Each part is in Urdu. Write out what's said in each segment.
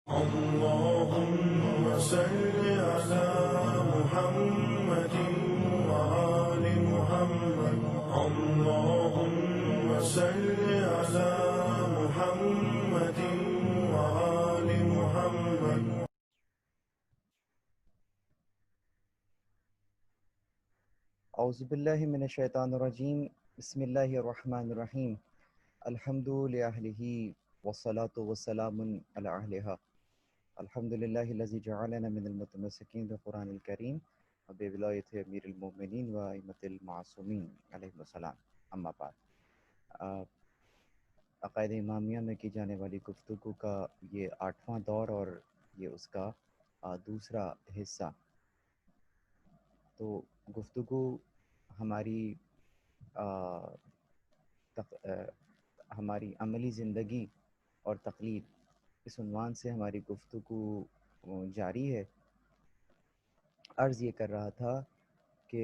اللهم صل على محمد وآل محمد. اللهم صل على محمد وآل محمد. اعوذ باللہ من الشیطان الرجیم. بسم اللہ الرحمن الرحیم. الحمد للہ والصلاة والسلام علی اہلہا. الحمد للہ الذی جعلنا من المتمسکین بالقرآن الکریم وبولایۃ امیر المؤمنین و ائمۃ المعصومین علیہم السلام. اما بعد، عقائد امامیہ میں کی جانے والی گفتگو کا یہ 8واں دور اور یہ اس کا دوسرا حصہ. تو گفتگو ہماری ہماری عملی زندگی اور تقلید، اس عنوان سے ہماری گفتگو جاری ہے. عرض یہ کر رہا تھا کہ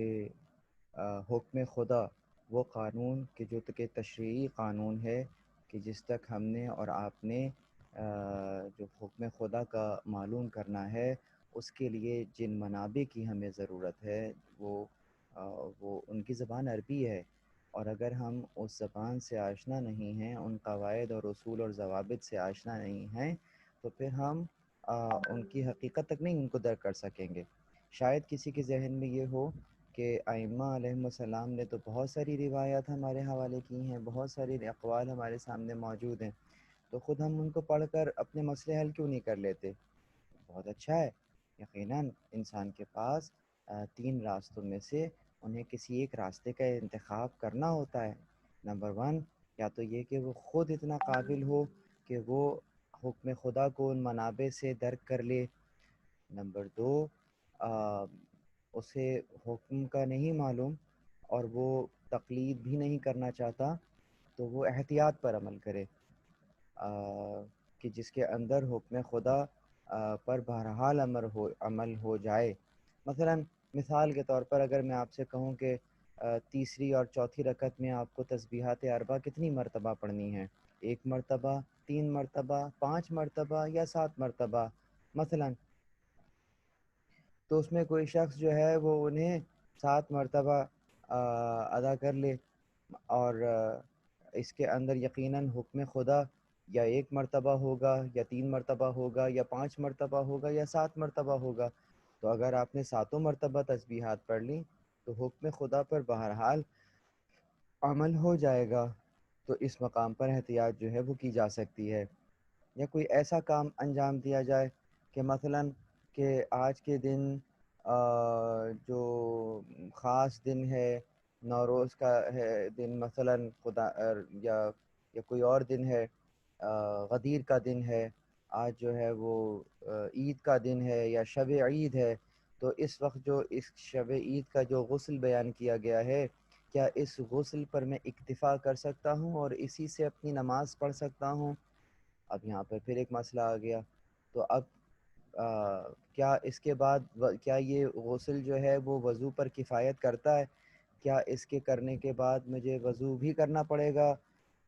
حکم خدا وہ قانون کہ جو کہ تشریعی قانون ہے، کہ جس تک ہم نے اور آپ نے جو حکم خدا کا معلوم کرنا ہے، اس کے لیے جن منابع کی ہمیں ضرورت ہے وہ ان کی زبان عربی ہے. اور اگر ہم اس زبان سے آشنا نہیں ہیں، ان قواعد اور اصول اور ضوابط سے آشنا نہیں ہیں، تو پھر ہم ان کی حقیقت تک نہیں ان کو درک کر سکیں گے. شاید کسی کے ذہن میں یہ ہو کہ ائمہ علیہم السلام نے تو بہت ساری روایات ہمارے حوالے کی ہیں، بہت ساری اقوال ہمارے سامنے موجود ہیں، تو خود ہم ان کو پڑھ کر اپنے مسئلے حل کیوں نہیں کر لیتے؟ بہت اچھا ہے. یقیناً انسان کے پاس 3 راستوں میں سے انہیں کسی ایک راستے کا انتخاب کرنا ہوتا ہے. نمبر 1، یا تو یہ کہ وہ خود اتنا قابل ہو کہ وہ حکم خدا کو ان منابع سے درک کر لے. نمبر 2، اسے حکم کا نہیں معلوم اور وہ تقلید بھی نہیں کرنا چاہتا، تو وہ احتیاط پر عمل کرے، کہ جس کے اندر حکم خدا پر بہرحال عمل ہو جائے. مثلا مثال کے طور پر اگر میں آپ سے کہوں کہ تیسری اور چوتھی رکعت میں آپ کو تسبیحات اربع کتنی مرتبہ پڑھنی ہے؟ 1 مرتبہ، 3 مرتبہ، 5 مرتبہ یا 7 مرتبہ مثلا. تو اس میں کوئی شخص جو ہے وہ انہیں 7 مرتبہ ادا کر لے، اور اس کے اندر یقیناً حکم خدا یا 1 مرتبہ ہوگا یا 3 مرتبہ ہوگا یا 5 مرتبہ ہوگا یا 7 مرتبہ ہوگا. تو اگر آپ نے 7 مرتبہ تسبیحات پڑھ لیں تو حکم خدا پر بہرحال عمل ہو جائے گا. تو اس مقام پر احتیاط جو ہے وہ کی جا سکتی ہے. یا کوئی ایسا کام انجام دیا جائے کہ مثلا کہ آج کے دن جو خاص دن ہے، نوروز کا ہے دن مثلا، خدا یا کوئی اور دن ہے، غدیر کا دن ہے، آج جو ہے وہ عید کا دن ہے یا شب عید ہے. تو اس وقت جو اس شب عید کا جو غسل بیان کیا گیا ہے، کیا اس غسل پر میں اکتفا کر سکتا ہوں اور اسی سے اپنی نماز پڑھ سکتا ہوں؟ اب یہاں پر پھر ایک مسئلہ آ گیا. تو اب کیا اس کے بعد کیا یہ غسل جو ہے وہ وضو پر کفایت کرتا ہے؟ کیا اس کے کرنے کے بعد مجھے وضو بھی کرنا پڑے گا؟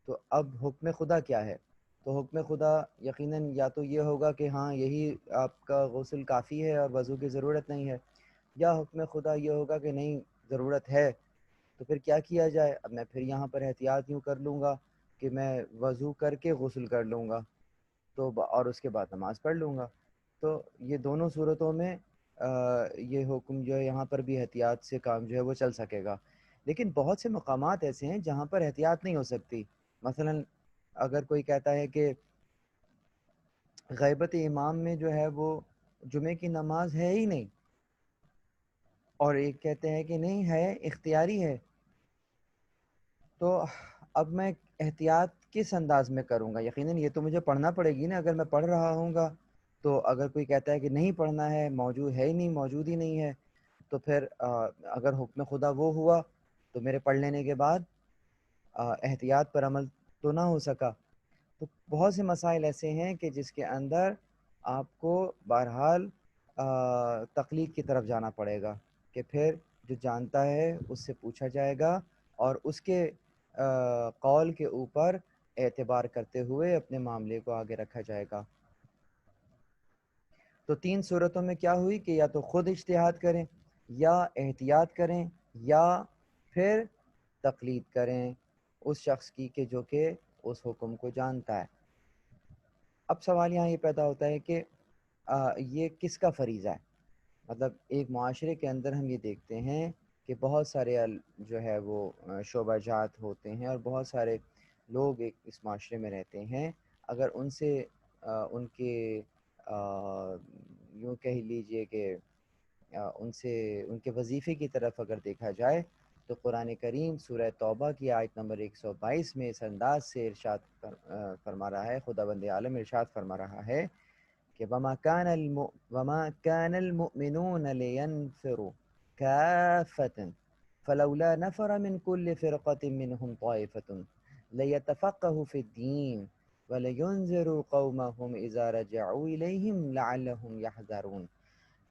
تو اب حکم خدا کیا ہے؟ تو حکم خدا یقیناً یا تو یہ ہوگا کہ ہاں یہی آپ کا غسل کافی ہے اور وضو کی ضرورت نہیں ہے، یا حکم خدا یہ ہوگا کہ نہیں، ضرورت ہے. تو پھر کیا کیا جائے؟ اب میں پھر یہاں پر احتیاط یوں کر لوں گا کہ میں وضو کر کے غسل کر لوں گا، تو اور اس کے بعد نماز پڑھ لوں گا. تو یہ دونوں صورتوں میں یہ حکم جو ہے یہاں پر بھی احتیاط سے کام جو ہے وہ چل سکے گا. لیکن بہت سے مقامات ایسے ہیں جہاں پر احتیاط نہیں ہو سکتی. مثلا اگر کوئی کہتا ہے کہ غیبت امام میں جو ہے وہ جمعے کی نماز ہے ہی نہیں، اور ایک کہتے ہیں کہ نہیں ہے، اختیاری ہے، تو اب میں احتیاط کس انداز میں کروں گا؟ یقیناً یہ تو مجھے پڑھنا پڑے گی نا. اگر میں پڑھ رہا ہوں گا تو اگر کوئی کہتا ہے کہ نہیں پڑھنا ہے، موجود ہے ہی نہیں، موجود ہی نہیں ہے، تو پھر اگر حکم خدا وہ ہوا تو میرے پڑھ لینے کے بعد احتیاط پر عمل تو نہ ہو سکا. تو بہت سے مسائل ایسے ہیں کہ جس کے اندر آپ کو بہرحال تقلید کی طرف جانا پڑے گا، کہ پھر جو جانتا ہے اس سے پوچھا جائے گا اور اس کے قول کے اوپر اعتبار کرتے ہوئے اپنے معاملے کو آگے رکھا جائے گا. تو 3 صورتوں میں کیا ہوئی کہ یا تو خود اجتہاد کریں، یا احتیاط کریں، یا پھر تقلید کریں اس شخص کی کہ جو کہ اس حکم کو جانتا ہے۔ اب سوال یہاں یہ پیدا ہوتا ہے کہ یہ کس کا فریضہ ہے؟ مطلب ایک معاشرے کے اندر ہم یہ دیکھتے ہیں کہ بہت سارے جو ہے وہ شعبہ جات ہوتے ہیں، اور بہت سارے لوگ ایک اس معاشرے میں رہتے ہیں۔ اگر ان سے ان کے یوں کہہ لیجئے کہ ان سے ان کے وظیفے کی طرف اگر دیکھا جائے تو قرآن کریم سورہ توبہ کی آیت نمبر 122 میں اس انداز سے ارشاد فرما رہا ہے، خداوند عالم ارشاد فرما رہا ہے کہ وما كان المؤمنون لينفروا كافة فلولا نفر من كل فرقة منهم طائفة ليتفقهوا في الدين ولينذروا قومهم إذا رجعوا إليهم لعلهم يحذرون،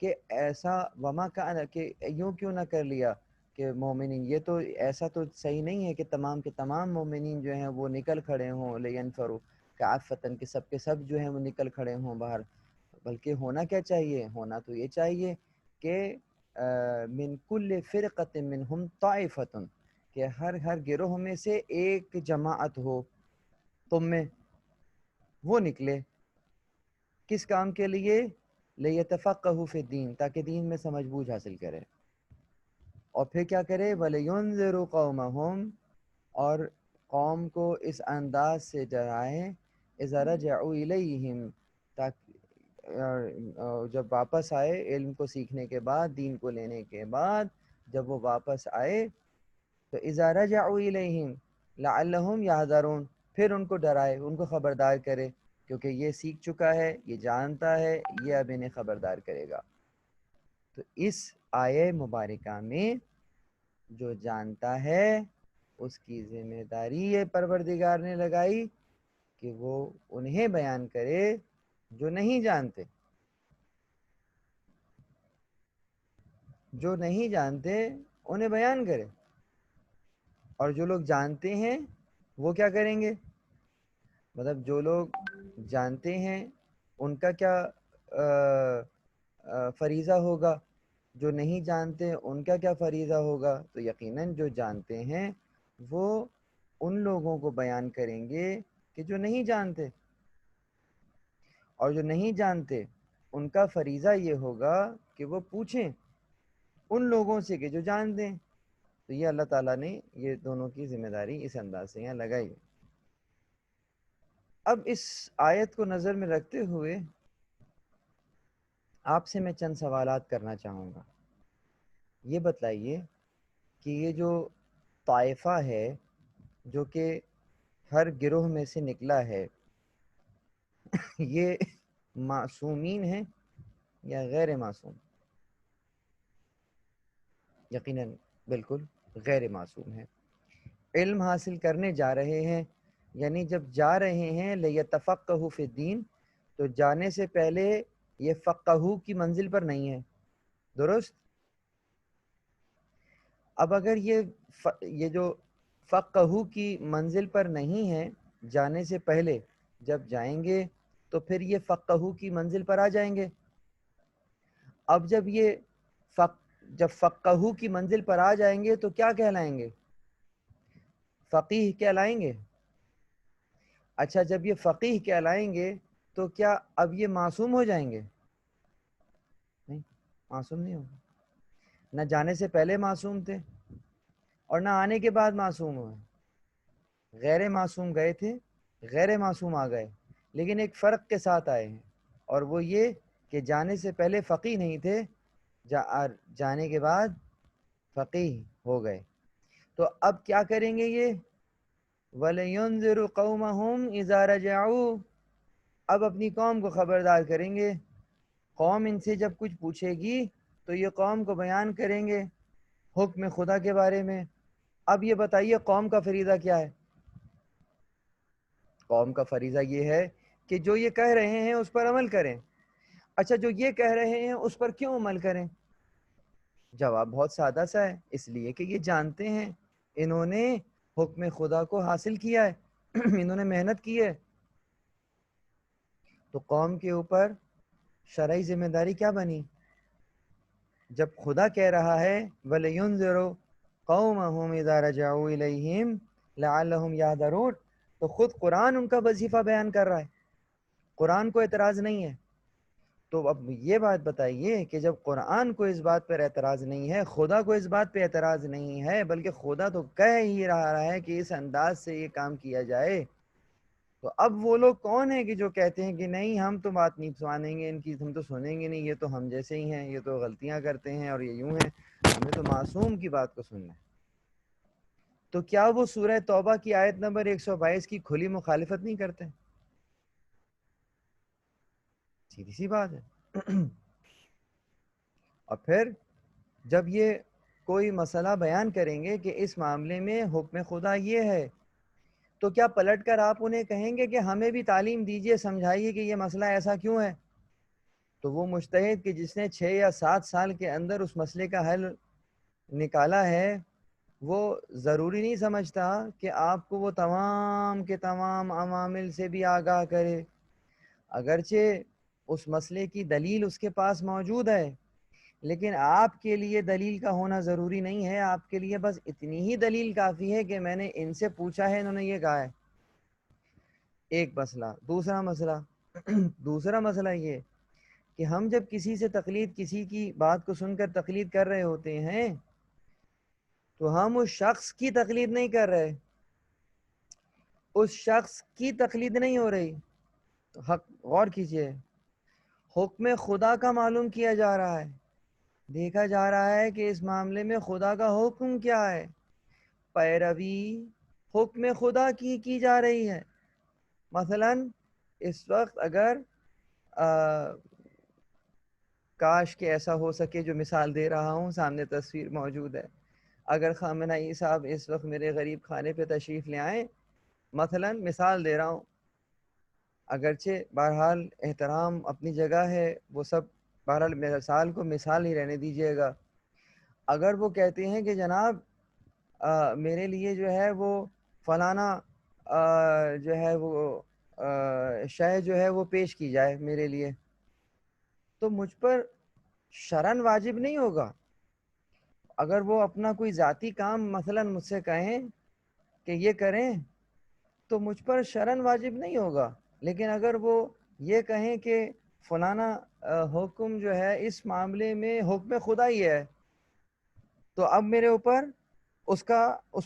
کہ ایسا وما کان کہ یوں کیوں نہ کر لیا کہ مومنین، یہ تو ایسا تو صحیح نہیں ہے کہ تمام کے تمام مومنین جو ہیں وہ نکل کھڑے ہوں لینفروا کافۃ، کہ سب جو ہیں وہ نکل کھڑے ہوں باہر، بلکہ ہونا کیا چاہیے؟ ہونا تو یہ چاہیے کہ من کل فرقۃ منہم طائفۃ، کہ ہر گروہ میں سے ایک جماعت ہو تم میں، وہ نکلے کس کام کے لیے؟ لیتفقہوا فی الدین، تاکہ دین میں سمجھ بوجھ حاصل کرے، اور پھر کیا کرے؟ وَلِيُنذِرُوا قَوْمَهُمْ، اور قوم کو اس انداز سے ڈرائیں اِذَا رَجَعُوا إِلَيْهِمْ، تاکہ جب واپس آئے علم کو سیکھنے کے بعد، دین کو لینے کے بعد جب وہ واپس آئے تو اِذَا رَجَعُوا إِلَيْهِمْ لَعَلَّهُمْ يَحْذَرُونَ، پھر ان کو ڈرائے، ان کو خبردار کرے، کیونکہ یہ سیکھ چکا ہے، یہ جانتا ہے، یہ اب انہیں خبردار کرے گا۔ تو اس آیہ مبارکہ میں جو جانتا ہے اس کی ذمہ داری یہ پروردگار نے لگائی کہ وہ انہیں بیان کرے جو نہیں جانتے، جو نہیں جانتے انہیں بیان کرے، اور جو لوگ جانتے ہیں وہ کیا کریں گے؟ مطلب جو لوگ جانتے ہیں ان کا کیا فریضہ ہوگا، جو نہیں جانتے ان کا کیا فریضہ ہوگا؟ تو یقیناً جو جانتے ہیں وہ ان لوگوں کو بیان کریں گے کہ جو نہیں جانتے، اور جو نہیں جانتے ان کا فریضہ یہ ہوگا کہ وہ پوچھیں ان لوگوں سے کہ جو جانتے ہیں۔ تو یہ اللہ تعالیٰ نے یہ دونوں کی ذمہ داری اس انداز سے یہاں لگائی۔ اب اس آیت کو نظر میں رکھتے ہوئے آپ سے میں چند سوالات کرنا چاہوں گا۔ یہ بتلائیے کہ یہ جو طائفہ ہے جو کہ ہر گروہ میں سے نکلا ہے، یہ معصومین ہیں یا غیر معصوم؟ یقیناً بالکل غیر معصوم ہیں۔ علم حاصل کرنے جا رہے ہیں، یعنی جب جا رہے ہیں لیتفقہوا فی الدین، تو جانے سے پہلے یہ فقہو کی منزل پر نہیں ہے، درست؟ اب اگر یہ جو فقہو کی منزل پر نہیں ہے جانے سے پہلے، جب جائیں گے تو پھر یہ فقہو کی منزل پر آ جائیں گے۔ اب جب فقہو کی منزل پر آ جائیں گے تو کیا کہلائیں گے؟ فقیہ کہلائیں گے۔ اچھا، جب یہ فقیہ کہلائیں گے تو کیا اب یہ معصوم ہو جائیں گے؟ نہیں، معصوم نہیں ہوں گے۔ نہ جانے سے پہلے معصوم تھے اور نہ آنے کے بعد معصوم ہوئے۔ غیر معصوم گئے تھے، غیر معصوم آ گئے، لیکن ایک فرق کے ساتھ آئے ہیں، اور وہ یہ کہ جانے سے پہلے فقیہ نہیں تھے، جانے کے بعد فقیہ ہو گئے۔ تو اب کیا کریں گے یہ؟ وَلَيُنذِرُوا قَوْمَهُمْ إِذَا رَجَعُوا، اب اپنی قوم کو خبردار کریں گے۔ قوم ان سے جب کچھ پوچھے گی تو یہ قوم کو بیان کریں گے حکم خدا کے بارے میں۔ اب یہ بتائیے قوم کا فریضہ کیا ہے؟ قوم کا فریضہ یہ ہے کہ جو یہ کہہ رہے ہیں اس پر عمل کریں۔ اچھا، جو یہ کہہ رہے ہیں اس پر کیوں عمل کریں؟ جواب بہت سادہ سا ہے، اس لیے کہ یہ جانتے ہیں، انہوں نے حکم خدا کو حاصل کیا ہے، انہوں نے محنت کی ہے۔ تو قوم کے اوپر شرعی ذمہ داری کیا بنی؟ جب خدا کہہ رہا ہے وَلِيُنذِرُوا قَوْمَهُمْ إِذَا رَجَعُوا إِلَيْهِمْ لَعَلَّهُمْ يَحْذَرُونَ، تو خود قرآن ان کا وظیفہ بیان کر رہا ہے، قرآن کو اعتراض نہیں ہے۔ تو اب یہ بات بتائیے کہ جب قرآن کو اس بات پر اعتراض نہیں ہے، خدا کو اس بات پہ اعتراض نہیں ہے، بلکہ خدا تو کہہ ہی رہا ہے کہ اس انداز سے یہ کام کیا جائے، تو اب وہ لوگ کون ہیں کہ جو کہتے ہیں کہ نہیں ہم تو بات نہیں سنیں گے ان کی، ہم تو سنیں گے نہیں، یہ تو ہم جیسے ہی ہیں، یہ تو غلطیاں کرتے ہیں اور یہ یوں ہیں، ہمیں تو معصوم کی بات کو سننا ہے۔ تو کیا وہ سورہ توبہ کی آیت نمبر 122 کی کھلی مخالفت نہیں کرتے؟ سیدھی سی بات ہے۔ اور پھر جب یہ کوئی مسئلہ بیان کریں گے کہ اس معاملے میں حکم خدا یہ ہے، تو کیا پلٹ کر آپ انہیں کہیں گے کہ ہمیں بھی تعلیم دیجئے، سمجھائیے کہ یہ مسئلہ ایسا کیوں ہے؟ تو وہ مجتہد کہ جس نے 6 یا 7 سال کے اندر اس مسئلے کا حل نکالا ہے، وہ ضروری نہیں سمجھتا کہ آپ کو وہ تمام کے تمام عوامل سے بھی آگاہ کرے، اگرچہ اس مسئلے کی دلیل اس کے پاس موجود ہے، لیکن آپ کے لیے دلیل کا ہونا ضروری نہیں ہے، آپ کے لیے بس اتنی ہی دلیل کافی ہے کہ میں نے ان سے پوچھا ہے، انہوں نے یہ کہا ہے۔ ایک مسئلہ۔ دوسرا مسئلہ یہ کہ ہم جب کسی سے تقلید، کسی کی بات کو سن کر تقلید کر رہے ہوتے ہیں، تو ہم اس شخص کی تقلید نہیں کر رہے، اس شخص کی تقلید نہیں ہو رہی۔ حق غور کیجئے، حکم خدا کا معلوم کیا جا رہا ہے، دیکھا جا رہا ہے کہ اس معاملے میں خدا کا حکم کیا ہے، پیروی حکم خدا کی جا رہی ہے۔ مثلا اس وقت اگر کاش کہ ایسا ہو سکے، جو مثال دے رہا ہوں سامنے تصویر موجود ہے، اگر خامنہئی صاحب اس وقت میرے غریب خانے پہ تشریف لے آئیں، مثلا مثال دے رہا ہوں، اگرچہ بہرحال احترام اپنی جگہ ہے، وہ سب بہرحال مثال کو مثال ہی رہنے دیجیے گا، اگر وہ کہتے ہیں کہ جناب میرے لیے جو ہے وہ فلانا جو ہے وہ شے جو ہے وہ پیش کی جائے میرے لیے، تو مجھ پر شرعاً واجب نہیں ہوگا۔ اگر وہ اپنا کوئی ذاتی کام مثلا مجھ سے کہیں کہ یہ کریں، تو مجھ پر شرعاً واجب نہیں ہوگا، لیکن اگر وہ یہ کہیں کہ فلانا حکم جو ہے اس معاملے میں حکم خدا ہی ہے، تو اب میرے اوپر اس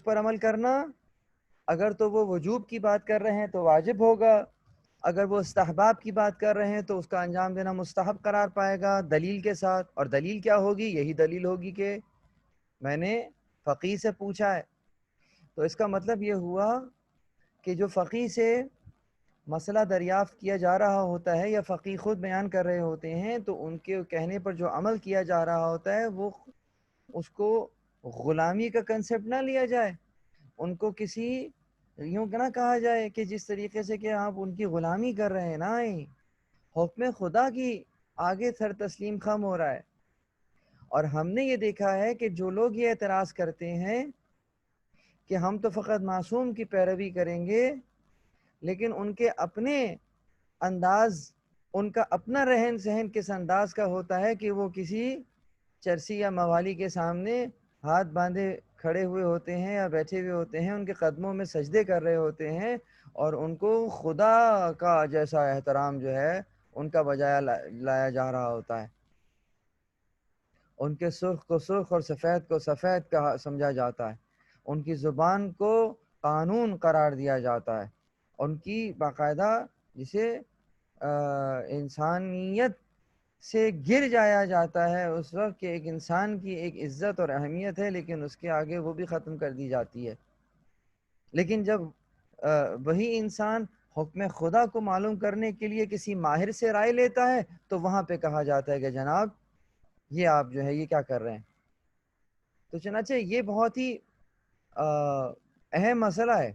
پر عمل کرنا، اگر تو وہ وجوب کی بات کر رہے ہیں تو واجب ہوگا، اگر وہ استحباب کی بات کر رہے ہیں تو اس کا انجام دینا مستحب قرار پائے گا دلیل کے ساتھ۔ اور دلیل کیا ہوگی؟ یہی دلیل ہوگی کہ میں نے فقیہ سے پوچھا ہے۔ تو اس کا مطلب یہ ہوا کہ جو فقیہ سے مسئلہ دریافت کیا جا رہا ہوتا ہے یا فقیہ خود بیان کر رہے ہوتے ہیں، تو ان کے کہنے پر جو عمل کیا جا رہا ہوتا ہے، وہ اس کو غلامی کا کنسپٹ نہ لیا جائے، ان کو کسی یوں نہ کہا جائے کہ جس طریقے سے کہ آپ ان کی غلامی کر رہے ہیں، نہ حکم خدا کی آگے سر تسلیم خم ہو رہا ہے۔ اور ہم نے یہ دیکھا ہے کہ جو لوگ یہ اعتراض کرتے ہیں کہ ہم تو فقط معصوم کی پیروی کریں گے، لیکن ان کے اپنے انداز، ان کا اپنا رہن سہن کس انداز کا ہوتا ہے کہ وہ کسی چرسی یا موالی کے سامنے ہاتھ باندھے کھڑے ہوئے ہوتے ہیں یا بیٹھے ہوئے ہوتے ہیں، ان کے قدموں میں سجدے کر رہے ہوتے ہیں، اور ان کو خدا کا جیسا احترام جو ہے ان کا بجایا لایا جا رہا ہوتا ہے، ان کے سرخ کو سرخ اور سفید کو سفید کا سمجھا جاتا ہے، ان کی زبان کو قانون قرار دیا جاتا ہے، ان کی باقاعدہ جسے انسانیت سے گر جایا جاتا ہے اس وقت کہ ایک انسان کی ایک عزت اور اہمیت ہے، لیکن اس کے آگے وہ بھی ختم کر دی جاتی ہے۔ لیکن جب وہی انسان حکم خدا کو معلوم کرنے کے لیے کسی ماہر سے رائے لیتا ہے، تو وہاں پہ کہا جاتا ہے کہ جناب یہ آپ جو ہے یہ کیا کر رہے ہیں۔ تو چنانچہ یہ بہت ہی اہم مسئلہ ہے۔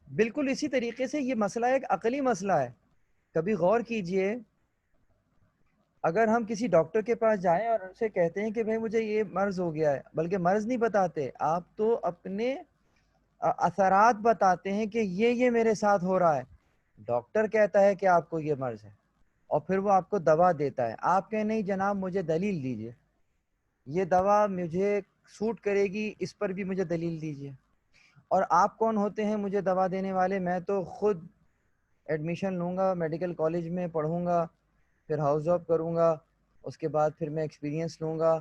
بالکل اسی طریقے سے یہ مسئلہ ایک عقلی مسئلہ ہے۔ کبھی غور کیجئے اگر ہم کسی ڈاکٹر کے پاس جائیں اور ان سے کہتے ہیں کہ بھائی مجھے یہ مرض ہو گیا ہے، بلکہ مرض نہیں بتاتے، آپ تو اپنے اثرات بتاتے ہیں کہ یہ میرے ساتھ ہو رہا ہے، ڈاکٹر کہتا ہے کہ آپ کو یہ مرض ہے اور پھر وہ آپ کو دوا دیتا ہے، آپ کہیں نہیں جناب مجھے دلیل دیجئے، یہ دوا مجھے سوٹ کرے گی، اس پر بھی مجھے دلیل دیجئے۔ اور آپ کون ہوتے ہیں مجھے دوا دینے والے؟ میں تو خود ایڈمیشن لوں گا میڈیکل کالج میں، پڑھوں گا، پھر ہاؤس جاب کروں گا، اس کے بعد پھر میں ایکسپیرینس لوں گا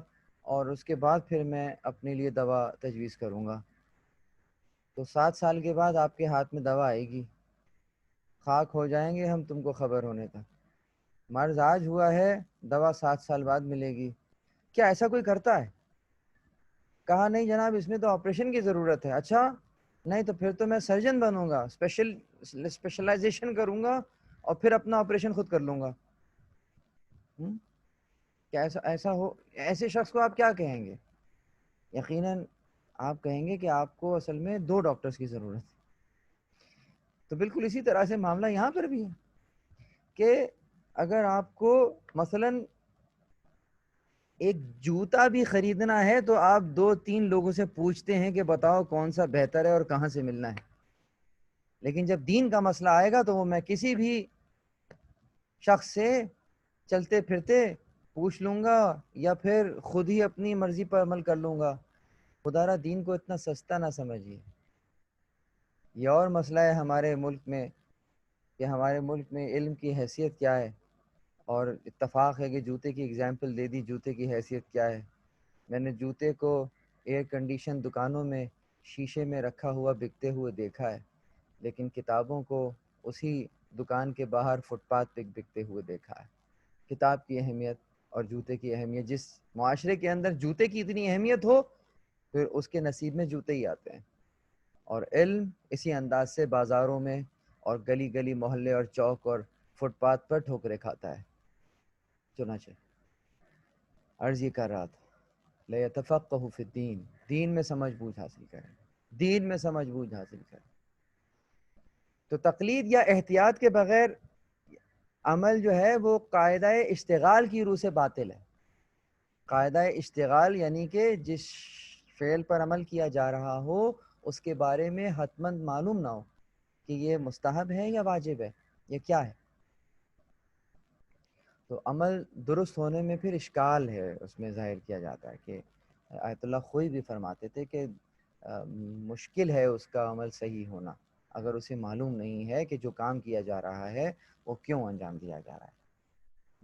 اور اس کے بعد پھر میں اپنے لیے دوا تجویز کروں گا۔ تو 7 سال کے بعد آپ کے ہاتھ میں دوا آئے گی، خاک ہو جائیں گے ہم تم کو خبر ہونے تک۔ مرض آج ہوا ہے، دوا 7 سال بعد ملے گی۔ کیا ایسا کوئی کرتا ہے؟ کہا نہیں جناب اس میں تو آپریشن کی ضرورت ہے۔ اچھا نہیں تو پھر تو میں سرجن بنوں گا، اسپیشلائزیشن کروں گا اور پھر اپنا آپریشن خود کر لوں گا۔ کیا ایسا ہو؟ ایسے شخص کو آپ کیا کہیں گے؟ یقیناً آپ کہیں گے کہ آپ کو اصل میں 2 ڈاکٹرز کی ضرورت ہے۔ تو بالکل اسی طرح سے معاملہ یہاں پر بھی ہے کہ اگر آپ کو مثلاً ایک جوتا بھی خریدنا ہے تو آپ 2-3 لوگوں سے پوچھتے ہیں کہ بتاؤ کون سا بہتر ہے اور کہاں سے ملنا ہے، لیکن جب دین کا مسئلہ آئے گا تو وہ میں کسی بھی شخص سے چلتے پھرتے پوچھ لوں گا یا پھر خود ہی اپنی مرضی پر عمل کر لوں گا۔ خدا را دین کو اتنا سستا نہ سمجھیے۔ یہ اور مسئلہ ہے ہمارے ملک میں کہ ہمارے ملک میں علم کی حیثیت کیا ہے، اور اتفاق ہے کہ جوتے کی اگزامپل دے دی، جوتے کی حیثیت کیا ہے۔ میں نے جوتے کو ایئر کنڈیشن دکانوں میں شیشے میں رکھا ہوا بکتے ہوئے دیکھا ہے، لیکن کتابوں کو اسی دکان کے باہر فٹ پاتھ پہ بکتے ہوئے دیکھا ہے۔ کتاب کی اہمیت اور جوتے کی اہمیت، جس معاشرے کے اندر جوتے کی اتنی اہمیت ہو پھر اس کے نصیب میں جوتے ہی آتے ہیں، اور علم اسی انداز سے بازاروں میں اور گلی گلی محلے اور چوک اور فٹ پاتھ پر ٹھوکرے کھاتا ہے۔ چنانچہ عرض یہ کر رہا تھا لَيَتَفَقَّهُ فِي الدِّينِ، دین میں سمجھ بوجھ حاصل کریں، دین میں سمجھ بوجھ حاصل کریں۔ تو تقلید یا احتیاط کے بغیر عمل جو ہے وہ قاعدہ اشتغال کی روح سے باطل ہے۔ قاعدہ اشتغال یعنی کہ جس فعل پر عمل کیا جا رہا ہو اس کے بارے میں حتماً معلوم نہ ہو کہ یہ مستحب ہے یا واجب ہے، یہ کیا ہے۔ تو عمل درست ہونے میں پھر اشکال ہے اس میں ظاہر کیا جاتا ہے کہ آیت اللہ خوئی بھی فرماتے تھے کہ مشکل ہے اس کا عمل صحیح ہونا اگر اسے معلوم نہیں ہے کہ جو کام کیا جا رہا ہے وہ کیوں انجام دیا جا رہا ہے۔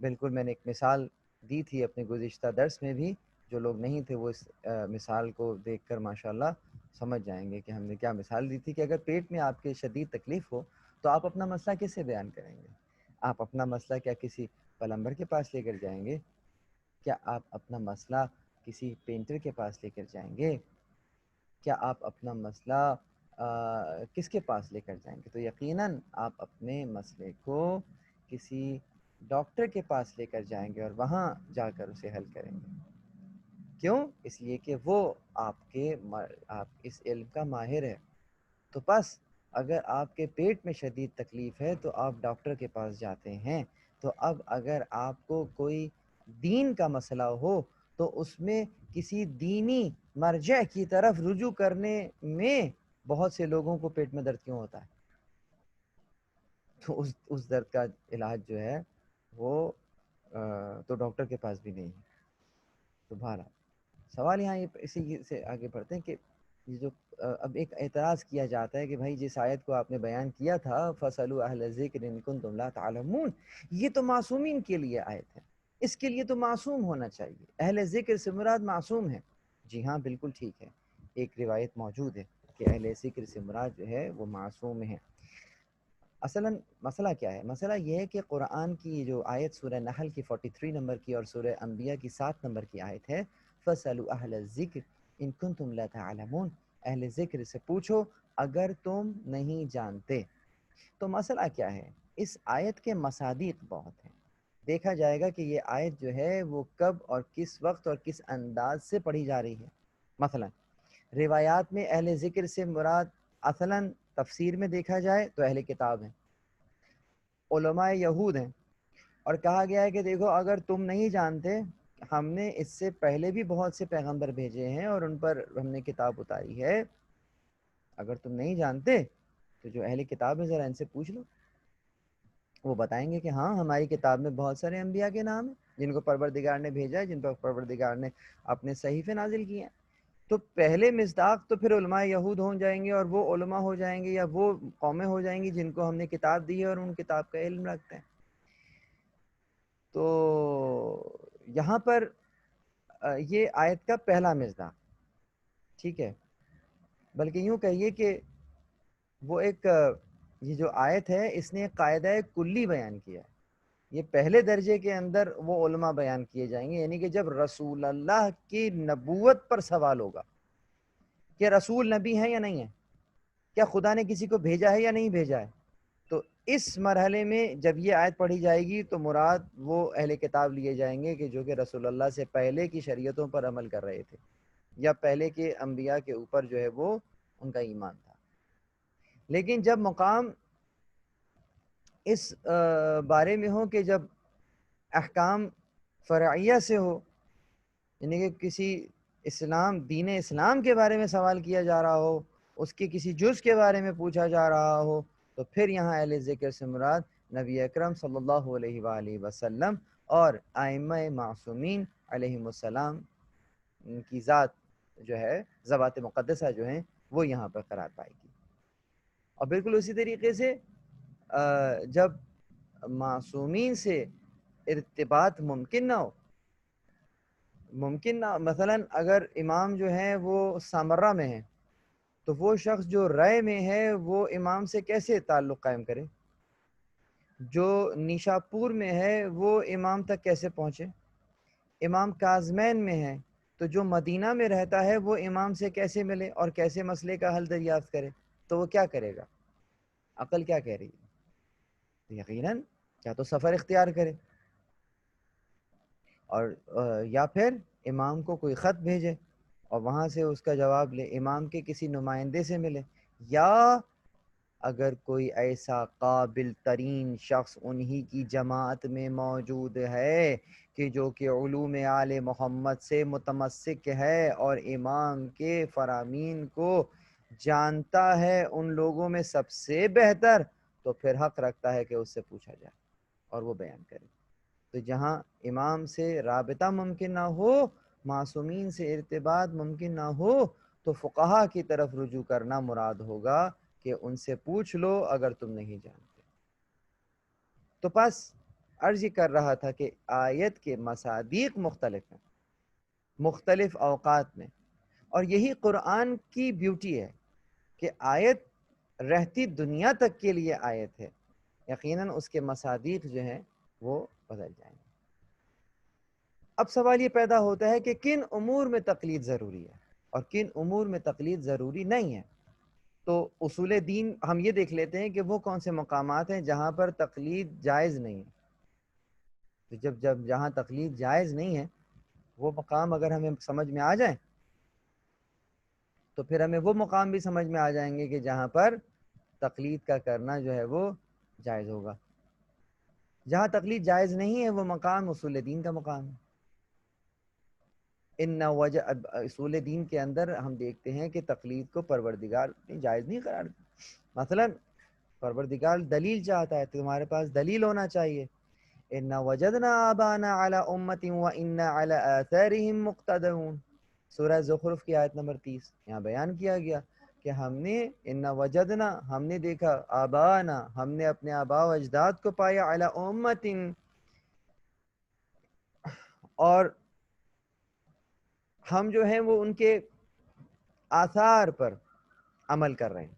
بالکل میں نے ایک مثال دی تھی اپنے گزشتہ درس میں بھی، جو لوگ نہیں تھے وہ اس مثال کو دیکھ کر ماشاءاللہ سمجھ جائیں گے کہ ہم نے کیا مثال دی تھی کہ اگر پیٹ میں آپ کے شدید تکلیف ہو تو آپ اپنا مسئلہ کس سے بیان کریں گے؟ آپ اپنا مسئلہ کیا کسی پلمبر کے پاس لے کر جائیں گے؟ کیا آپ اپنا مسئلہ کسی پینٹر کے پاس لے کر جائیں گے؟ کیا آپ اپنا مسئلہ کس کے پاس لے کر جائیں گے؟ تو یقیناً آپ اپنے مسئلے کو کسی ڈاکٹر کے پاس لے کر جائیں گے اور وہاں جا کر اسے حل کریں گے۔ کیوں؟ اس لیے کہ وہ آپ اس علم کا ماہر ہے۔ تو بس اگر آپ کے پیٹ میں شدید تکلیف ہے تو آپ ڈاکٹر کے پاس جاتے ہیں، تو اب اگر آپ کو کوئی دین کا مسئلہ ہو تو اس میں کسی دینی مرجع کی طرف رجوع کرنے میں بہت سے لوگوں کو پیٹ میں درد کیوں ہوتا ہے؟ تو اس درد کا علاج جو ہے وہ تو ڈاکٹر کے پاس بھی نہیں ہے۔ تو بہرحال سوال یہاں اسی سے آگے بڑھتے ہیں کہ یہ جو اب ایک اعتراض کیا جاتا ہے کہ بھائی جس آیت کو آپ نے بیان کیا تھا فَاسْأَلُوا أَهْلَ الذِّكْرِ إِن كُنتُمْ لَا تَعْلَمُونَ، یہ تو معصومین کے لیے آیت ہے، اس کے لیے تو معصوم ہونا چاہیے، اہل ذکر سے مراد معصوم ہے۔ جی ہاں بالکل ٹھیک ہے، ایک روایت موجود ہے کہ اہل ذکر سے مراد جو ہے وہ معصوم ہے۔ اصلاً مسئلہ کیا ہے؟ مسئلہ یہ ہے کہ قرآن کی جو آیت سورہ نحل کی 43 نمبر کی اور سورہ انبیاء کی 7 نمبر کی آیت ہے فَاسْأَلُوا أَهْلَ الذِّكْرِ إِن كُنتُمْ لَا تَعْلَمُونَ، اہل ذکر سے پوچھو اگر تم نہیں جانتے۔ تو مسئلہ کیا ہے؟ اس آیت کے مصادیق بہت ہیں، دیکھا جائے گا کہ یہ آیت جو ہے وہ کب اور کس وقت اور کس انداز سے پڑھی جا رہی ہے۔ مثلا روایات میں اہل ذکر سے مراد اصلاً تفسیر میں دیکھا جائے تو اہل کتاب ہیں، علماء یہود ہیں، اور کہا گیا ہے کہ دیکھو اگر تم نہیں جانتے، ہم نے اس سے پہلے بھی بہت سے پیغمبر بھیجے ہیں اور ان پر ہم نے کتاب اتاری ہے، اگر تم نہیں جانتے تو جو اہل کتاب ہے ذرا ان سے پوچھ لو، وہ بتائیں گے کہ ہاں ہماری کتاب میں بہت سارے انبیاء کے نام ہیں جن کو پروردگار نے بھیجا ہے، جن پر پروردگار نے اپنے صحیفے نازل کیے ہیں۔ تو پہلے مصداق تو پھر علماء یہود ہو جائیں گے، اور وہ علماء ہو جائیں گے یا وہ قومیں ہو جائیں گی جن کو ہم نے کتاب دی ہے اور ان کتاب کا علم رکھتے ہیں۔ تو یہاں پر یہ آیت کا پہلا مصداق، ٹھیک ہے، بلکہ یوں کہیے کہ وہ ایک یہ جو آیت ہے اس نے ایک قاعدہ کلی بیان کیا ہے۔ یہ پہلے درجے کے اندر وہ علماء بیان کیے جائیں گے، یعنی کہ جب رسول اللہ کی نبوت پر سوال ہوگا کہ رسول نبی ہیں یا نہیں ہیں، کیا خدا نے کسی کو بھیجا ہے یا نہیں بھیجا ہے، تو اس مرحلے میں جب یہ آیت پڑھی جائے گی تو مراد وہ اہل کتاب لیے جائیں گے کہ جو کہ رسول اللہ سے پہلے کی شریعتوں پر عمل کر رہے تھے، یا پہلے کے انبیاء کے اوپر جو ہے وہ ان کا ایمان تھا۔ لیکن جب مقام اس بارے میں ہو کہ جب احکام فرعیہ سے ہو، یعنی کہ کسی دین اسلام کے بارے میں سوال کیا جا رہا ہو، اس کے کسی جز کے بارے میں پوچھا جا رہا ہو، تو پھر یہاں اہل ذکر سے مراد نبی اکرم صلی اللہ علیہ وآلہ وسلم اور ائمہ معصومین علیہم السلام کی ذات جو ہے، ذوات مقدسہ جو ہیں، وہ یہاں پر قرار پائے گی۔ اور بالکل اسی طریقے سے جب معصومین سے ارتباط ممکن نہ ہو، مثلا اگر امام جو ہیں وہ سامرہ میں ہیں تو وہ شخص جو رائے میں ہے وہ امام سے کیسے تعلق قائم کرے؟ جو نیشاپور میں ہے وہ امام تک کیسے پہنچے؟ امام کاظمین میں ہے تو جو مدینہ میں رہتا ہے وہ امام سے کیسے ملے اور کیسے مسئلے کا حل دریافت کرے؟ تو وہ کیا کرے گا؟ عقل کیا کہہ رہی ہے؟ یقیناً کیا تو سفر اختیار کرے، اور یا پھر امام کو کوئی خط بھیجے اور وہاں سے اس کا جواب لے، امام کے کسی نمائندے سے ملے، یا اگر کوئی ایسا قابل ترین شخص انہی کی جماعت میں موجود ہے کہ جو کہ علوم آل محمد سے متمسک ہے اور امام کے فرامین کو جانتا ہے ان لوگوں میں سب سے بہتر، تو پھر حق رکھتا ہے کہ اس سے پوچھا جائے اور وہ بیان کرے۔ تو جہاں امام سے رابطہ ممکن نہ ہو، معصومین سے ارتباط ممکن نہ ہو، تو فقہا کی طرف رجوع کرنا مراد ہوگا کہ ان سے پوچھ لو اگر تم نہیں جانتے۔ تو پس عرض کر رہا تھا کہ آیت کے مصادیق مختلف ہیں، مختلف اوقات میں، اور یہی قرآن کی بیوٹی ہے کہ آیت رہتی دنیا تک کے لیے آیت ہے، یقیناً اس کے مصادیق جو ہیں وہ بدل جائیں گے۔ اب سوال یہ پیدا ہوتا ہے کہ کن امور میں تقلید ضروری ہے اور کن امور میں تقلید ضروری نہیں ہے۔ تو اصول دین ہم یہ دیکھ لیتے ہیں کہ وہ کون سے مقامات ہیں جہاں پر تقلید جائز نہیں ہے۔ تو جہاں تقلید جائز نہیں ہے وہ مقام اگر ہمیں سمجھ میں آ جائیں تو پھر ہمیں وہ مقام بھی سمجھ میں آ جائیں گے کہ جہاں پر تقلید کا کرنا جو ہے وہ جائز ہوگا۔ جہاں تقلید جائز نہیں ہے وہ مقام اصول دین کا مقام ہے۔ اصول دین کے اندر ہم دیکھتے ہیں کہ تقلید کو پروردگار نے جائز نہیں قرار دیا۔ مثلا پروردگار دلیل چاہتا ہے، تمہارے پاس دلیل ہونا چاہیے۔ اِنَّا وَجَدْنَا آبَانَا عَلَىٰ أُمَّةٍ وَإِنَّا عَلَىٰ آثَارِهِمْ مُقْتَدُونَ، سورہ زخرف کی آیت نمبر 30 یہاں بیان کیا گیا کہ ہم نے اِنَّا وَجَدْنَا، ہم نے دیکھا، آبَانَا، ہم نے اپنے آباء و اجداد کو پایا، عَلَىٰ أُمَّةٍ، اور ہم جو ہیں وہ ان کے آثار پر عمل کر رہے ہیں۔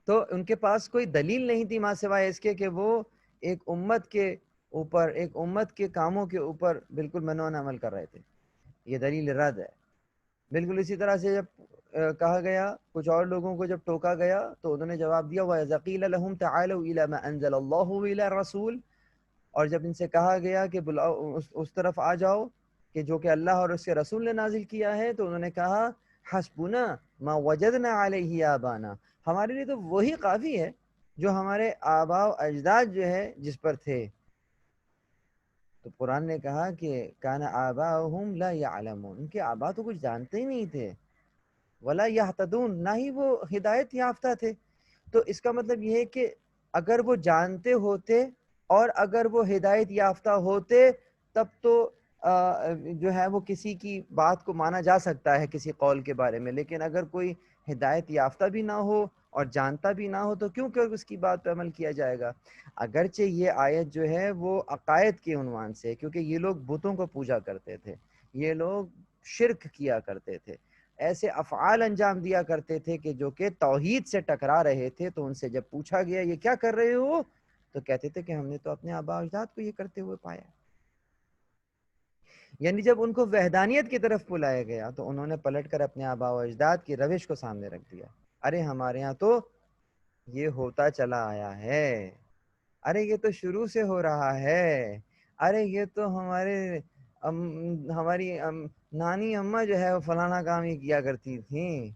تو ان کے پاس کوئی دلیل نہیں تھی ماں سوائے اس کے کہ وہ ایک امت کے اوپر، ایک امت کے کاموں کے اوپر بالکل منون عمل کر رہے تھے۔ یہ دلیل رد ہے۔ بالکل اسی طرح سے جب کہا گیا، کچھ اور لوگوں کو جب ٹوکا گیا تو انہوں نے جواب دیا وَإِذَا قِيلَ لَهُمْ تَعَالَوْا إِلَىٰ مَا أَنزَلَ اللَّهُ وَإِلَىٰ الرَّسُولِ، اور جب ان سے کہا گیا کہ بلاؤ اس طرف آ جاؤ کہ جو کہ اللہ اور اس کے رسول نے نازل کیا ہے، تو انہوں نے کہا حسبنا ما وجدنا علیہ آبانا، ہمارے لیے تو وہی کافی ہے جو ہمارے آباء و اجداد جو ہے جس پر تھے. تو قرآن نے کہا کہ کان آباؤہم لا یعلمون، ان کے آبا تو کچھ جانتے ہی نہیں تھے، ولا یہتدون، نہ ہی وہ ہدایت یافتہ تھے. تو اس کا مطلب یہ ہے کہ اگر وہ جانتے ہوتے اور اگر وہ ہدایت یافتہ ہوتے تب تو جو ہے وہ کسی کی بات کو مانا جا سکتا ہے کسی قول کے بارے میں. لیکن اگر کوئی ہدایت یافتہ بھی نہ ہو اور جانتا بھی نہ ہو تو کیوں کہ اس کی بات پہ عمل کیا جائے گا. اگرچہ یہ آیت جو ہے وہ عقائد کے عنوان سے، کیونکہ یہ لوگ بتوں کو پوجا کرتے تھے، یہ لوگ شرک کیا کرتے تھے، ایسے افعال انجام دیا کرتے تھے کہ جو کہ توحید سے ٹکرا رہے تھے. تو ان سے جب پوچھا گیا یہ کیا کر رہے ہو تو کہتے تھے کہ ہم نے تو اپنے آباء و اجداد کو یہ کرتے ہوئے پایا. یعنی جب ان کو وحدانیت کی طرف بلایا گیا تو انہوں نے پلٹ کر اپنے آباء و اجداد کی روش کو سامنے رکھ دیا. ارے ہمارے ہاں تو یہ ہوتا چلا آیا ہے، ارے یہ تو شروع سے ہو رہا ہے، ارے یہ تو ہماری نانی اماں جو ہے وہ فلانا کام یہ کیا کرتی تھیں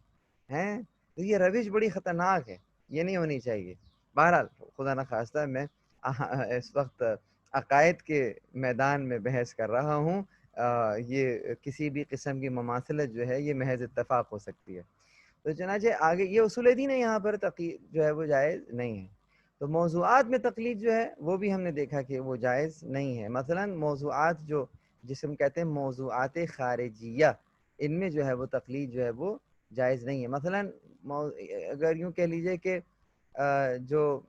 ہیں. تو یہ روش بڑی خطرناک ہے، یہ نہیں ہونی چاہیے. بہرحال خدا نخواستہ میں اس وقت عقائد کے میدان میں بحث کر رہا ہوں. یہ کسی بھی قسم کی مماثلت جو ہے یہ محض اتفاق ہو سکتی ہے. تو چنانچہ آگے یہ اصول دین ہے، یہاں پر تقلید جو ہے وہ جائز نہیں ہے. تو موضوعات میں تقلید جو ہے وہ بھی ہم نے دیکھا کہ وہ جائز نہیں ہے. مثلا موضوعات جسے ہم کہتے ہیں موضوعات خارجیہ، ان میں جو ہے وہ تقلید جو ہے وہ جائز نہیں ہے. مثلا اگر یوں کہہ لیجئے کہ جو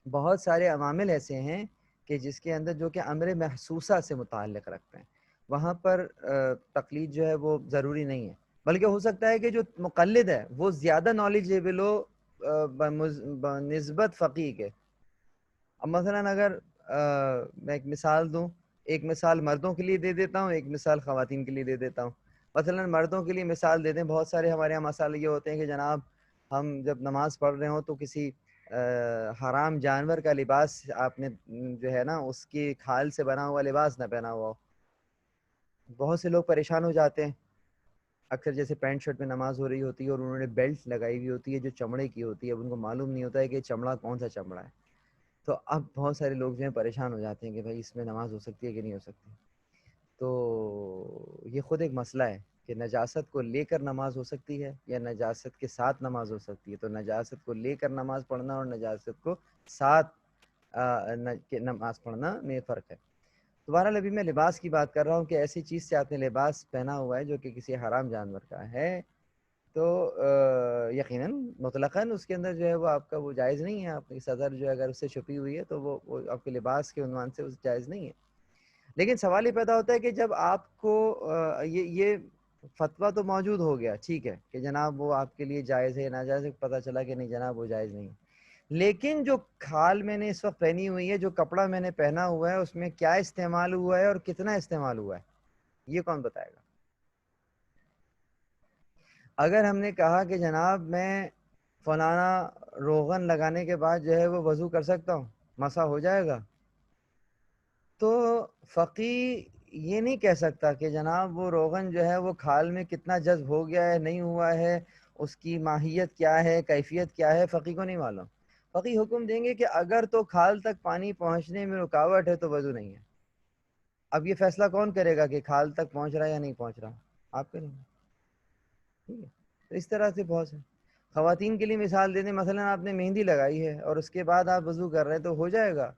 بہت سارے عوامل ایسے ہیں کہ جس کے اندر جو کہ امر محسوسہ سے متعلق رکھتے ہیں، وہاں پر تقلید جو ہے وہ ضروری نہیں ہے. بلکہ ہو سکتا ہے کہ جو مقلد ہے وہ زیادہ نالجیبل ہو بنسبت فقیہ کے. اب مثلا اگر میں ایک مثال دوں، ایک مثال مردوں کے لیے دے دیتا ہوں، ایک مثال خواتین کے لیے دے دیتا ہوں. مثلا مردوں کے لیے مثال دے دیں، بہت سارے ہمارے یہاں مسائل یہ ہوتے ہیں کہ جناب ہم جب نماز پڑھ رہے ہوں تو کسی حرام جانور کا لباس آپ نے جو ہے نا اس کی کھال سے بنا ہوا لباس نہ پہنا ہوا ہو. بہت سے لوگ پریشان ہو جاتے ہیں. اکثر جیسے پینٹ شرٹ میں نماز ہو رہی ہوتی ہے اور انہوں نے بیلٹ لگائی ہوئی ہوتی ہے جو چمڑے کی ہوتی ہے، اب ان کو معلوم نہیں ہوتا ہے کہ چمڑا کون سا چمڑا ہے. تو اب بہت سارے لوگ جو ہیں پریشان ہو جاتے ہیں کہ بھائی اس میں نماز ہو سکتی ہے کہ نہیں ہو سکتی. تو یہ خود ایک مسئلہ ہے کہ نجاست کو لے کر نماز ہو سکتی ہے یا نجاست کے ساتھ نماز ہو سکتی ہے. تو نجاست کو لے کر نماز پڑھنا اور نجاست کو ساتھ نماز پڑھنا میں فرق ہے. تو بہرحال ابھی میں لباس کی بات کر رہا ہوں کہ ایسی چیز سے آپ نے لباس پہنا ہوا ہے جو کہ کسی حرام جانور کا ہے تو یقیناً مطلقاً اس کے اندر جو ہے وہ آپ کا وہ جائز نہیں ہے. آپ کی صدر جو ہے اگر اس سے چھپی ہوئی ہے تو وہ آپ کے لباس کے عنوان سے اس جائز نہیں ہے. لیکن سوال یہ پیدا ہوتا ہے کہ جب آپ کو یہ فتویٰ تو موجود ہو گیا، ٹھیک ہے کہ جناب وہ آپ کے لیے جائز ہے ناجائز ہے، پتہ چلا کہ نہیں جناب وہ جائز نہیں ہے. لیکن جو کھال میں نے اس وقت پہنی ہوئی ہے، جو کپڑا میں نے پہنا ہوا ہے، اس میں کیا استعمال ہوا ہے اور کتنا استعمال ہوا ہے، یہ کون بتائے گا؟ اگر ہم نے کہا کہ جناب میں فلانا روغن لگانے کے بعد جو ہے وہ وضو کر سکتا ہوں، مسح ہو جائے گا، تو فقی یہ نہیں کہہ سکتا کہ جناب وہ روغن جو ہے وہ کھال میں کتنا جذب ہو گیا ہے نہیں ہوا ہے، اس کی ماہیت کیا ہے، کیفیت کیا ہے، فقی کو نہیں معلوم. فقی حکم دیں گے کہ اگر تو کھال تک پانی پہنچنے میں رکاوٹ ہے تو وضو نہیں ہے. اب یہ فیصلہ کون کرے گا کہ کھال تک پہنچ رہا ہے یا نہیں پہنچ رہا؟ آپ کریں گے. ٹھیک ہے. تو اس طرح سے بہت سے خواتین کے لیے مثال دے دیں، مثلا آپ نے مہندی لگائی ہے اور اس کے بعد آپ وضو کر رہے ہیں تو ہو جائے گا.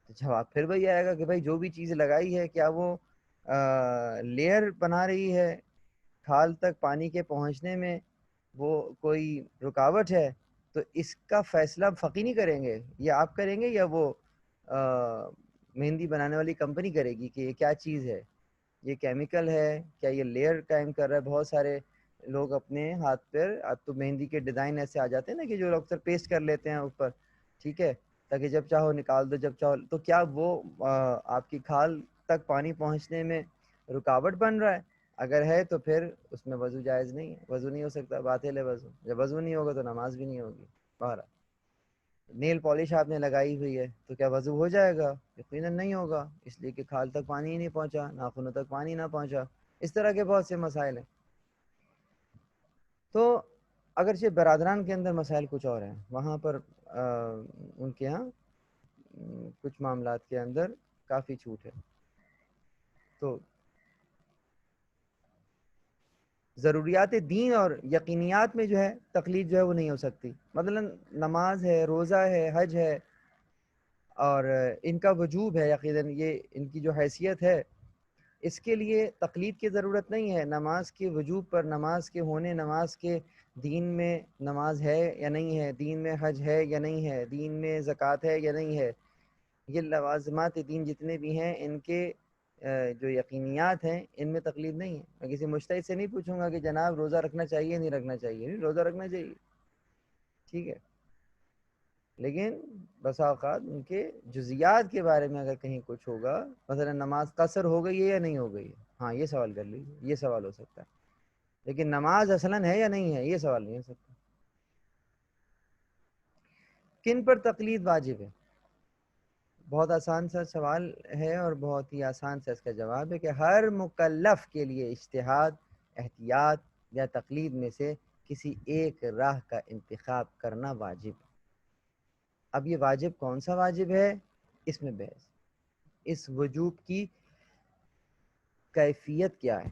تو جواب پھر وہی آئے گا کہ بھائی جو بھی چیز لگائی ہے کیا وہ لیئر بنا رہی ہے، کھال تک پانی کے پہنچنے میں وہ کوئی رکاوٹ ہے؟ تو اس کا فیصلہ فقی نہیں کریں گے، یا آپ کریں گے یا وہ مہندی بنانے والی کمپنی کرے گی کہ یہ کیا چیز ہے، یہ کیمیکل ہے کیا یہ لیئر قائم کر رہا ہے. بہت سارے لوگ اپنے ہاتھ پر، اب تو مہندی کے ڈیزائن ایسے آ جاتے ہیں نا کہ جو لوگ اکثر پیسٹ کر لیتے ہیں اوپر، ٹھیک ہے، تاکہ جب چاہو نکال دو جب چاہو. تو کیا وہ آپ کی کھال تک پانی پہنچنے میں رکاوٹ بن رہا ہے؟ اگر ہے تو پھر اس میں وضو جائز نہیں ہے، وضو نہیں ہو سکتا، باطل ہے وضو. جب وضو نہیں ہوگا تو نماز بھی نہیں ہوگی. بہرحال نیل پالش آپ نے لگائی ہوئی ہے تو کیا وضو ہو جائے گا؟ یقیناً نہیں ہوگا، اس لیے کہ کھال تک پانی ہی نہیں پہنچا، ناخنوں تک پانی نہ پہنچا. اس طرح کے بہت سے مسائل ہیں. تو اگرچہ برادران کے اندر مسائل کچھ اور ہیں، وہاں پر ان کے ہاں کچھ معاملات کے اندر کافی چھوٹ ہے. تو ضروریات دین اور یقینیات میں جو ہے تقلید جو ہے وہ نہیں ہو سکتی. مثلا نماز ہے، روزہ ہے، حج ہے، اور ان کا وجوب ہے یقیناً، یہ ان کی جو حیثیت ہے اس کے لیے تقلید کی ضرورت نہیں ہے. نماز کے وجوب پر، نماز کے ہونے، نماز کے دین میں نماز ہے یا نہیں ہے، دین میں حج ہے یا نہیں ہے، دین میں زکوٰۃ ہے یا نہیں ہے، یہ لوازمات دین جتنے بھی ہیں ان کے جو یقینیات ہیں ان میں تقلید نہیں ہے. میں کسی مجتہد سے نہیں پوچھوں گا کہ جناب روزہ رکھنا چاہیے نہیں رکھنا چاہیے. نہیں، روزہ رکھنا چاہیے، ٹھیک ہے، لیکن بسا اوقات ان کے جزیات کے بارے میں اگر کہیں کچھ ہوگا، مثلا نماز قصر ہو گئی ہے یا نہیں ہو گئی ہے، ہاں یہ سوال کر لیجیے، یہ سوال ہو سکتا ہے. لیکن نماز اصلاً ہے یا نہیں ہے یہ سوال نہیں ہو سکتا. کن پر تقلید واجب ہے؟ بہت آسان سا سوال ہے اور بہت ہی آسان سا اس کا جواب ہے کہ ہر مکلف کے لیے اجتہاد، احتیاط یا تقلید میں سے کسی ایک راہ کا انتخاب کرنا واجب ہے. اب یہ واجب کون سا واجب ہے، اس میں بحث. اس وجوب کی کیفیت کیا ہے؟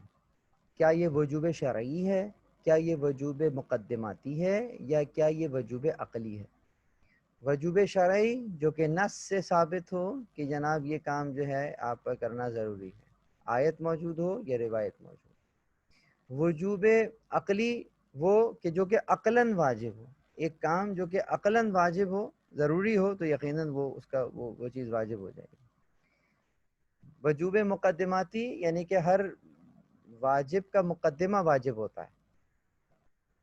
کیا یہ وجوب شرعی ہے، کیا یہ وجوب مقدماتی ہے، یا کیا یہ وجوب عقلی ہے؟ وجوب شرعی جو کہ نص سے ثابت ہو کہ جناب یہ کام جو ہے آپ پر کرنا ضروری ہے، آیت موجود ہو یا روایت موجود ہو. وجوب عقلی وہ کہ جو کہ عقلاً واجب ہو، ایک کام جو کہ عقلاً واجب ہو، ضروری ہو، تو یقیناً وہ اس کا وہ چیز واجب ہو جائے گی. وجوب مقدماتی یعنی کہ ہر واجب کا مقدمہ واجب ہوتا ہے.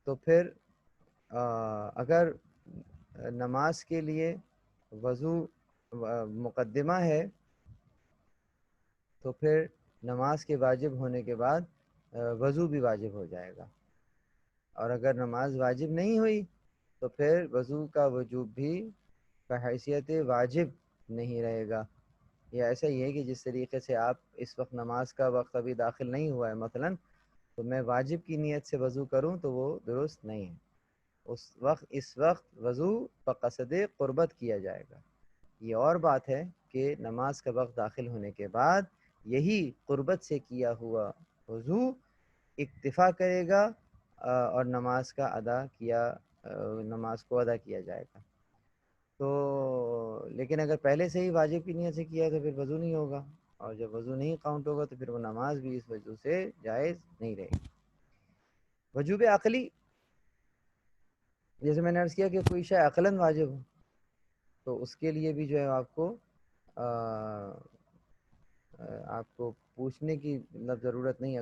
تو پھر اگر نماز کے لیے وضو مقدمہ ہے تو پھر نماز کے واجب ہونے کے بعد وضو بھی واجب ہو جائے گا. اور اگر نماز واجب نہیں ہوئی تو پھر وضو کا وجوب بھی بحیثیت واجب نہیں رہے گا. یہ ایسا ہی ہے کہ جس طریقے سے آپ اس وقت نماز کا وقت ابھی داخل نہیں ہوا ہے مثلا، تو میں واجب کی نیت سے وضو کروں تو وہ درست نہیں ہے. اس وقت وضو بقصد قربت کیا جائے گا. یہ اور بات ہے کہ نماز کا وقت داخل ہونے کے بعد یہی قربت سے کیا ہوا وضو اکتفا کرے گا اور نماز کو ادا کیا جائے گا. تو لیکن اگر پہلے سے ہی واجب کی نیت سے کیا ہے تو پھر وضو نہیں ہوگا، اور جب وضو نہیں کاؤنٹ ہوگا تو پھر وہ نماز بھی اس وجہ سے جائز نہیں رہے گی. وجوب عقلی جیسے میں نے عرض کیا کہ کوئی شے عقلاً واجب ہو تو اس کے لیے بھی جو ہے آپ کو پوچھنے کی مطلب ضرورت نہیں.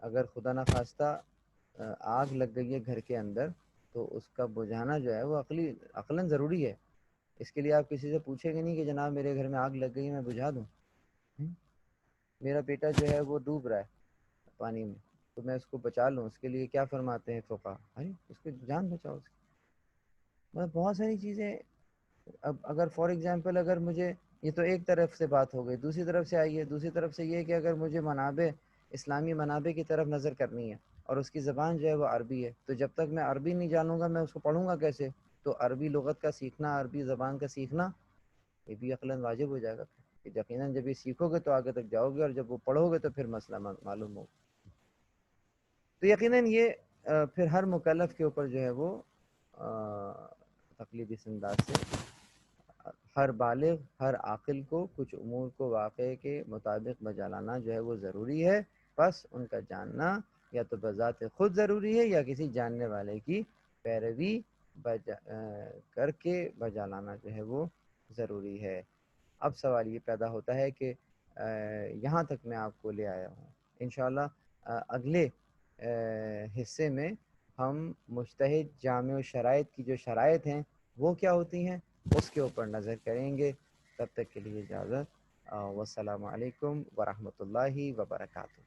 اگر خدا نخواستہ آگ لگ گئی ہے گھر کے اندر تو اس کا بجھانا جو ہے وہ عقلاً ضروری ہے. اس کے لیے آپ کسی سے پوچھیں گے نہیں کہ جناب میرے گھر میں آگ لگ گئی ہے میں بجھا دوں. میرا بیٹا جو ہے وہ ڈوب رہا ہے پانی میں تو میں اس کو بچا لوں، اس کے لیے کیا فرماتے ہیں فقہا؟ اس کی جان بچاؤ. اس کی بہت ساری چیزیں. اب اگر فار ایگزامپل اگر مجھے، یہ تو ایک طرف سے بات ہو گئی، دوسری طرف سے آئیے، دوسری طرف سے یہ کہ اگر مجھے اسلامی منابع کی طرف نظر کرنی ہے اور اس کی زبان جو ہے وہ عربی ہے، تو جب تک میں عربی نہیں جانوں گا میں اس کو پڑھوں گا کیسے؟ تو عربی لغت کا سیکھنا، عربی زبان کا سیکھنا یہ بھی عقلاً واجب ہو جائے گا. یقیناً جب یہ سیکھو گے تو آگے تک جاؤ گے، اور جب وہ پڑھو گے تو پھر مسئلہ معلوم ہوگا. تو یقیناً یہ پھر ہر مکلف کے اوپر جو ہے وہ تقلیدی انداز سے ہر بالغ، ہر عاقل کو کچھ امور کو واقعے کے مطابق بجا لانا جو ہے وہ ضروری ہے. بس ان کا جاننا یا تو بذات خود ضروری ہے یا کسی جاننے والے کی پیروی کر کے بجا لانا جو ہے وہ ضروری ہے. اب سوال یہ پیدا ہوتا ہے کہ یہاں تک میں آپ کو لے آیا ہوں. انشاءاللہ اگلے حصے میں ہم مجتہد جامع و شرائط کی جو شرائط ہیں وہ کیا ہوتی ہیں اس کے اوپر نظر کریں گے. تب تک کے لیے اجازت. والسلام علیکم ورحمۃ اللہ وبرکاتہ.